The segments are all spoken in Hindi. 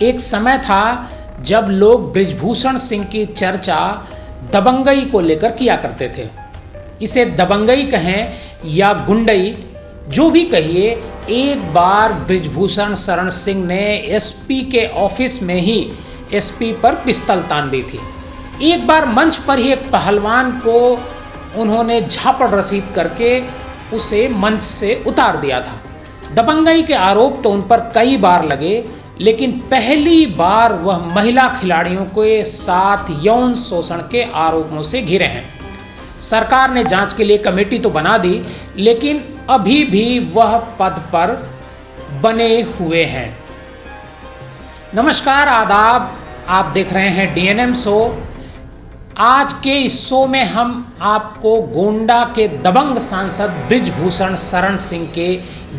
एक समय था जब लोग बृजभूषण सिंह की चर्चा दबंगई को लेकर किया करते थे। इसे दबंगई कहें या गुंडई, जो भी कहिए, एक बार बृजभूषण शरण सिंह ने एसपी के ऑफिस में ही एसपी पर पिस्तौल तान दी थी। एक बार मंच पर ही एक पहलवान को उन्होंने झापड़ रसीद करके उसे मंच से उतार दिया था। दबंगई के आरोप तो उन पर कई बार लगे, लेकिन पहली बार वह महिला खिलाड़ियों के साथ यौन शोषण के आरोपों से घिरे हैं। सरकार ने जांच के लिए कमेटी तो बना दी, लेकिन अभी भी वह पद पर बने हुए हैं। नमस्कार, आदाब, आप देख रहे हैं डीएनएम शो। आज के इस शो में हम आपको गोंडा के दबंग सांसद बृजभूषण शरण सिंह के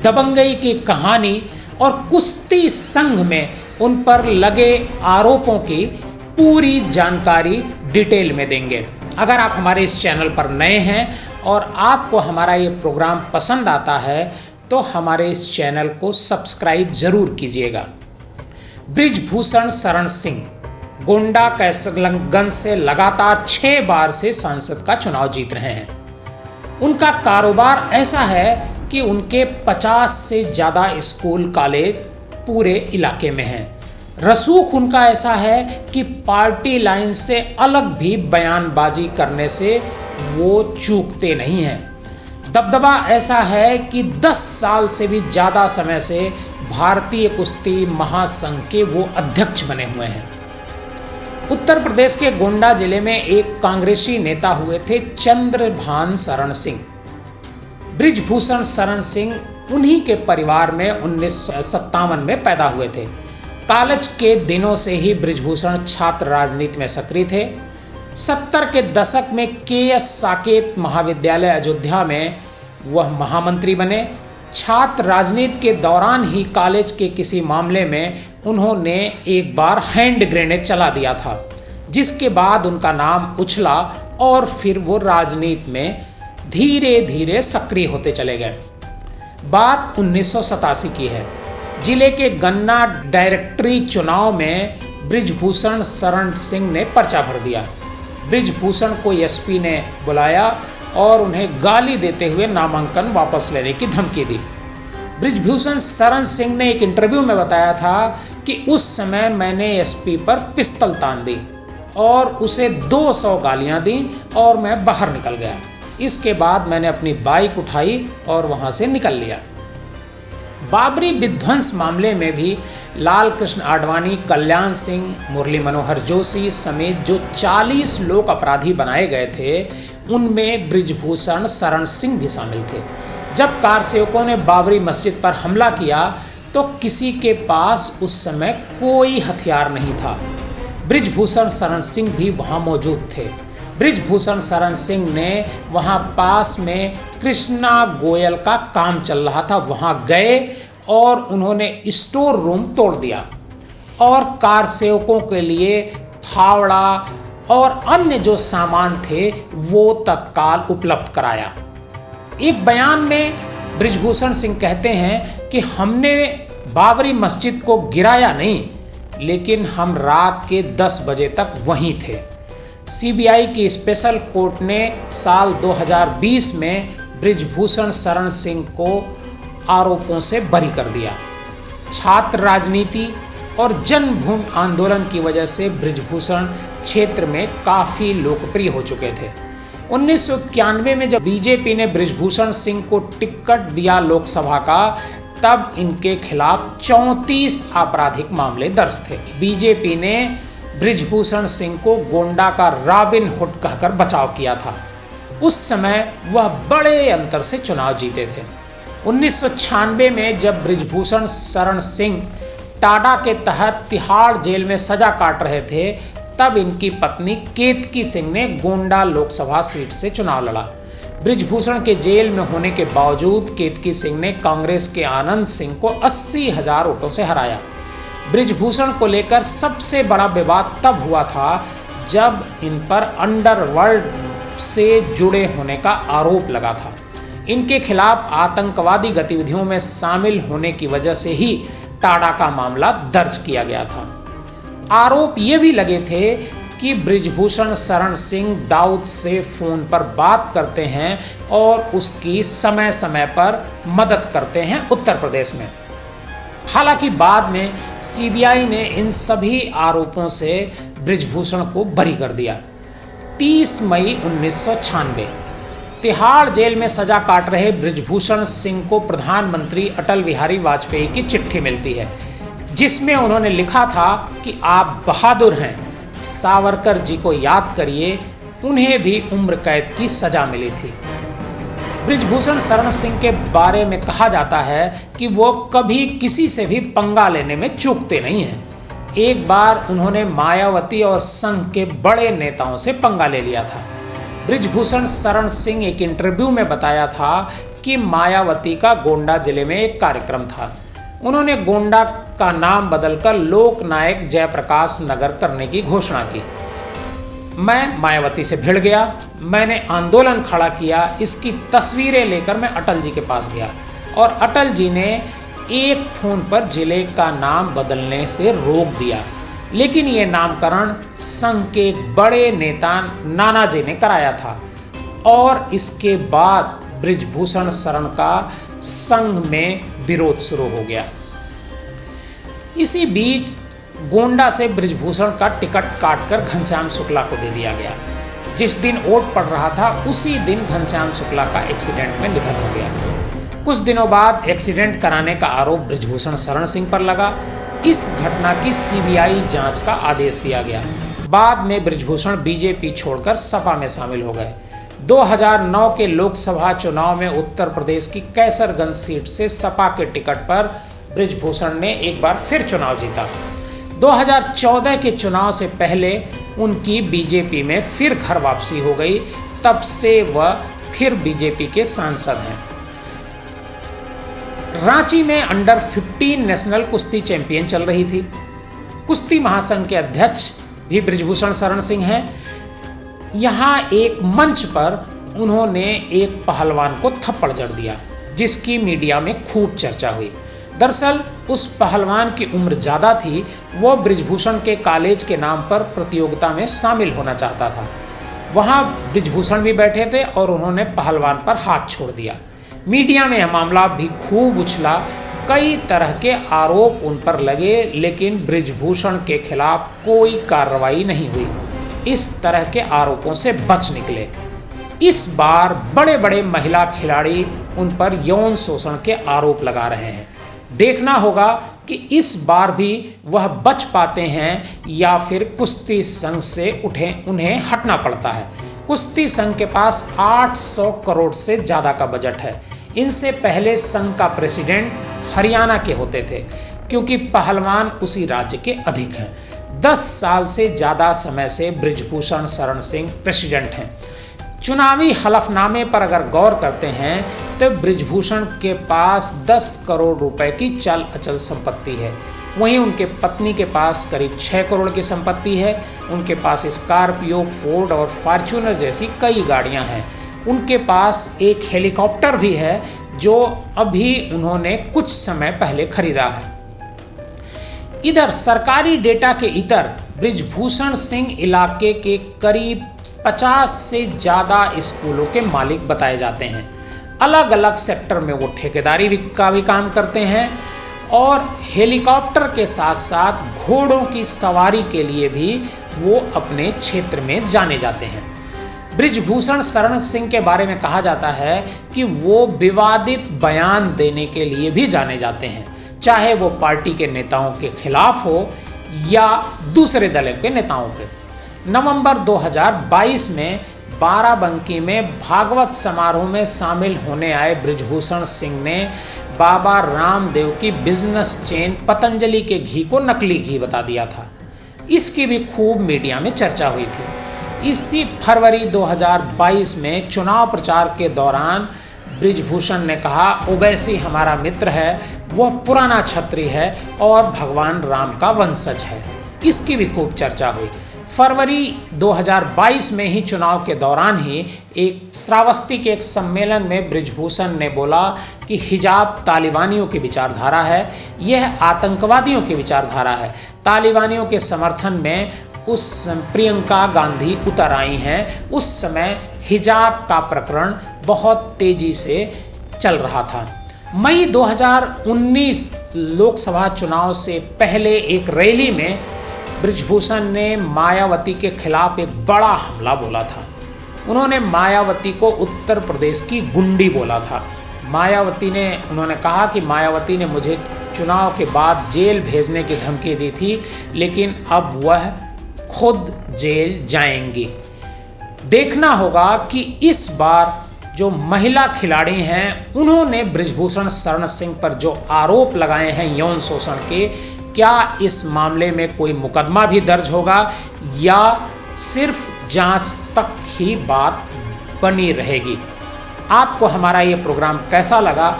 दबंगई की कहानी और कुश्ती संघ में उन पर लगे आरोपों की पूरी जानकारी डिटेल में देंगे। अगर आप हमारे इस चैनल पर नए हैं और आपको हमारा ये प्रोग्राम पसंद आता है तो हमारे इस चैनल को सब्सक्राइब ज़रूर कीजिएगा। बृजभूषण शरण सिंह गोंडा कैसरगंज से लगातार 6 बार से सांसद का चुनाव जीत रहे हैं। उनका कारोबार ऐसा है कि उनके 50 से ज़्यादा स्कूल कॉलेज पूरे इलाके में हैं। रसूख उनका ऐसा है कि पार्टी लाइन से अलग भी बयानबाजी करने से वो चूकते नहीं हैं। दबदबा ऐसा है कि 10 साल से भी ज़्यादा समय से भारतीय कुश्ती महासंघ के वो अध्यक्ष बने हुए हैं। उत्तर प्रदेश के गोंडा जिले में एक कांग्रेसी नेता हुए थे चंद्रभान शरण सिंह। बृजभूषण शरण सिंह उन्हीं के परिवार में 1957 में पैदा हुए थे। कॉलेज के दिनों से ही बृजभूषण छात्र राजनीति में सक्रिय थे। 70 के दशक में केएस साकेत महाविद्यालय अयोध्या में वह महामंत्री बने। छात्र राजनीति के दौरान ही कॉलेज के किसी मामले में उन्होंने एक बार हैंड ग्रेनेड चला दिया था, जिसके बाद उनका नाम उछला और फिर वो राजनीति में धीरे धीरे सक्रिय होते चले गए। बात 1987 की है। जिले के गन्ना डायरेक्टरी चुनाव में बृजभूषण शरण सिंह ने पर्चा भर दिया। बृजभूषण को एसपी ने बुलाया और उन्हें गाली देते हुए नामांकन वापस लेने की धमकी दी। बृजभूषण शरण सिंह ने एक इंटरव्यू में बताया था कि उस समय मैंने एसपी पर पिस्तौल तान दी और उसे 200 गालियां दी और मैं बाहर निकल गया। इसके बाद मैंने अपनी बाइक उठाई और वहां से निकल लिया। बाबरी विध्वंस मामले में भी लाल कृष्ण आडवाणी, कल्याण सिंह, मुरली मनोहर जोशी समेत जो 40 लोग अपराधी बनाए गए थे, उनमें बृजभूषण शरण सिंह भी शामिल थे। जब कार सेवकों ने बाबरी मस्जिद पर हमला किया तो किसी के पास उस समय कोई हथियार नहीं था। बृजभूषण शरण सिंह भी वहां मौजूद थे। बृजभूषण शरण सिंह ने वहां पास में कृष्णा गोयल का काम चल रहा था, वहां गए और उन्होंने स्टोर रूम तोड़ दिया और कार सेवकों के लिए फावड़ा और अन्य जो सामान थे वो तत्काल उपलब्ध कराया। एक बयान में बृजभूषण सिंह कहते हैं कि हमने बाबरी मस्जिद को गिराया नहीं, लेकिन हम रात के 10 बजे तक वहीं थे। सीबीआई की स्पेशल कोर्ट ने साल 2020 में बृजभूषण शरण सिंह को आरोपों से बरी कर दिया। छात्र राजनीति और जन्मभूमि आंदोलन की वजह से बृजभूषण क्षेत्र में काफ़ी लोकप्रिय हो चुके थे। 1991 में जब बीजेपी ने बृजभूषण सिंह को टिकट दिया लोकसभा का, तब इनके खिलाफ 34 आपराधिक मामले दर्ज थे। बीजेपी ने बृजभूषण सिंह को गोंडा का रॉबिन हुड कहकर बचाव किया था। उस समय वह बड़े अंतर से चुनाव जीते थे। 1996 में जब बृजभूषण शरण सिंह टाडा के तहत तिहाड़ जेल में सजा काट रहे थे, तब इनकी पत्नी केतकी सिंह ने गोंडा लोकसभा सीट से चुनाव लड़ा। बृजभूषण के जेल में होने के बावजूद केतकी सिंह ने कांग्रेस के आनंद सिंह को 80,000 वोटों से हराया। बृजभूषण को लेकर सबसे बड़ा विवाद तब हुआ था जब इन पर अंडरवर्ल्ड से जुड़े होने का आरोप लगा था। इनके खिलाफ आतंकवादी गतिविधियों में शामिल होने की वजह से ही टाडा का मामला दर्ज किया गया था। आरोप ये भी लगे थे कि बृजभूषण शरण सिंह दाऊद से फोन पर बात करते हैं और उसकी समय समय पर मदद करते हैं उत्तर प्रदेश में। हालांकि बाद में सीबीआई ने इन सभी आरोपों से बृजभूषण को बरी कर दिया। 30 मई 1996 तिहाड़ जेल में सजा काट रहे बृजभूषण सिंह को प्रधानमंत्री अटल बिहारी वाजपेयी की चिट्ठी मिलती है, जिसमें उन्होंने लिखा था कि आप बहादुर हैं, सावरकर जी को याद करिए, उन्हें भी उम्र कैद की सजा मिली थी। बृजभूषण शरण सिंह के बारे में कहा जाता है कि वो कभी किसी से भी पंगा लेने में चूकते नहीं हैं। एक बार उन्होंने मायावती और संघ के बड़े नेताओं से पंगा ले लिया था। बृजभूषण शरण सिंह एक इंटरव्यू में बताया था कि मायावती का गोंडा जिले में एक कार्यक्रम था। उन्होंने गोंडा का नाम बदलकर लोकनायक जयप्रकाश नगर करने की घोषणा की। मैं मायावती से भिड़ गया, मैंने आंदोलन खड़ा किया। इसकी तस्वीरें लेकर मैं अटल जी के पास गया और अटल जी ने एक फोन पर जिले का नाम बदलने से रोक दिया, लेकिन ये नामकरण संघ के एक बड़े नेता नानाजी ने कराया था और इसके बाद बृजभूषण शरण का संघ में विरोध शुरू हो गया। इसी बीच गोंडा से बृजभूषण का टिकट काटकर घनश्याम शुक्ला को दे दिया गया। जिस दिन वोट पड़ रहा था उसी दिन घनश्याम शुक्ला का एक्सीडेंट में निधन हो गया। कुछ दिनों बाद एक्सीडेंट कराने का आरोप बृजभूषण शरण सिंह पर लगा। इस घटना की सीबीआई जांच का आदेश दिया गया। बाद में बृजभूषण बीजेपी छोड़कर सपा में शामिल हो गए। 2009 के लोकसभा चुनाव में उत्तर प्रदेश की कैसरगंज सीट से सपा के टिकट पर बृजभूषण ने एक बार फिर चुनाव जीता। 2014 के चुनाव से पहले उनकी बीजेपी में फिर घर वापसी हो गई। तब से वह फिर बीजेपी के सांसद हैं। रांची में अंडर 15 नेशनल कुश्ती चैंपियन चल रही थी। कुश्ती महासंघ के अध्यक्ष भी बृजभूषण शरण सिंह हैं। यहाँ एक मंच पर उन्होंने एक पहलवान को थप्पड़ जड़ दिया, जिसकी मीडिया में खूब चर्चा हुई। दरअसल उस पहलवान की उम्र ज़्यादा थी। वो बृजभूषण के कॉलेज के नाम पर प्रतियोगिता में शामिल होना चाहता था। वहाँ बृजभूषण भी बैठे थे और उन्होंने पहलवान पर हाथ छोड़ दिया। मीडिया में यह मामला भी खूब उछला। कई तरह के आरोप उन पर लगे, लेकिन बृजभूषण के खिलाफ कोई कार्रवाई नहीं हुई। इस तरह के आरोपों से बच निकले। इस बार बड़े बड़े महिला खिलाड़ी उन पर यौन शोषण के आरोप लगा रहे हैं। देखना होगा कि इस बार भी वह बच पाते हैं या फिर कुश्ती संघ से उन्हें हटना पड़ता है। कुश्ती संघ के पास 800 करोड़ से ज़्यादा का बजट है। इनसे पहले संघ का प्रेसिडेंट हरियाणा के होते थे, क्योंकि पहलवान उसी राज्य के अधिक हैं। 10 साल से ज़्यादा समय से बृजभूषण शरण सिंह प्रेसिडेंट हैं। चुनावी हलफनामे पर अगर गौर करते हैं तो बृजभूषण के पास 10 करोड़ रुपए की चल अचल संपत्ति है। वहीं उनके पत्नी के पास करीब 6 करोड़ की संपत्ति है। उनके पास स्कॉर्पियो, फोर्ड और फॉर्च्यूनर जैसी कई गाड़ियां हैं। उनके पास एक हेलीकॉप्टर भी है जो अभी उन्होंने कुछ समय पहले खरीदा है। इधर सरकारी डेटा के इतर बृजभूषण सिंह इलाके के करीब 50 से ज़्यादा स्कूलों के मालिक बताए जाते हैं। अलग अलग सेक्टर में वो ठेकेदारी का भी काम करते हैं और हेलीकॉप्टर के साथ साथ घोड़ों की सवारी के लिए भी वो अपने क्षेत्र में जाने जाते हैं। बृजभूषण शरण सिंह के बारे में कहा जाता है कि वो विवादित बयान देने के लिए भी जाने जाते हैं, चाहे वो पार्टी के नेताओं के खिलाफ हो या दूसरे दल के नेताओं के। नवंबर 2022 में बाराबंकी में भागवत समारोह में शामिल होने आए बृजभूषण सिंह ने बाबा रामदेव की बिजनेस चेन पतंजलि के घी को नकली घी बता दिया था। इसकी भी खूब मीडिया में चर्चा हुई थी। इसी फरवरी 2022 में चुनाव प्रचार के दौरान बृजभूषण ने कहा, ओवैसी हमारा मित्र है, वह पुराना क्षत्रिय है और भगवान राम का वंशज है। इसकी भी खूब चर्चा हुई। फरवरी 2022 में ही चुनाव के दौरान ही एक श्रावस्ती के एक सम्मेलन में बृजभूषण ने बोला कि हिजाब तालिबानियों की विचारधारा है, यह आतंकवादियों की विचारधारा है। तालिबानियों के समर्थन में उस प्रियंका गांधी उतर आई हैं। उस समय हिजाब का प्रकरण बहुत तेजी से चल रहा था। मई 2019 लोकसभा चुनाव से पहले एक रैली में बृजभूषण ने मायावती के खिलाफ एक बड़ा हमला बोला था। उन्होंने मायावती को उत्तर प्रदेश की गुंडी बोला था। उन्होंने कहा कि मायावती ने मुझे चुनाव के बाद जेल भेजने की धमकी दी थी, लेकिन अब वह खुद जेल जाएंगी। देखना होगा कि इस बार जो महिला खिलाड़ी हैं उन्होंने बृजभूषण शरण सिंह पर जो आरोप लगाए हैं यौन शोषण के, क्या इस मामले में कोई मुकदमा भी दर्ज होगा या सिर्फ जांच तक ही बात बनी रहेगी। आपको हमारा ये प्रोग्राम कैसा लगा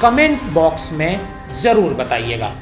कमेंट बॉक्स में ज़रूर बताइएगा।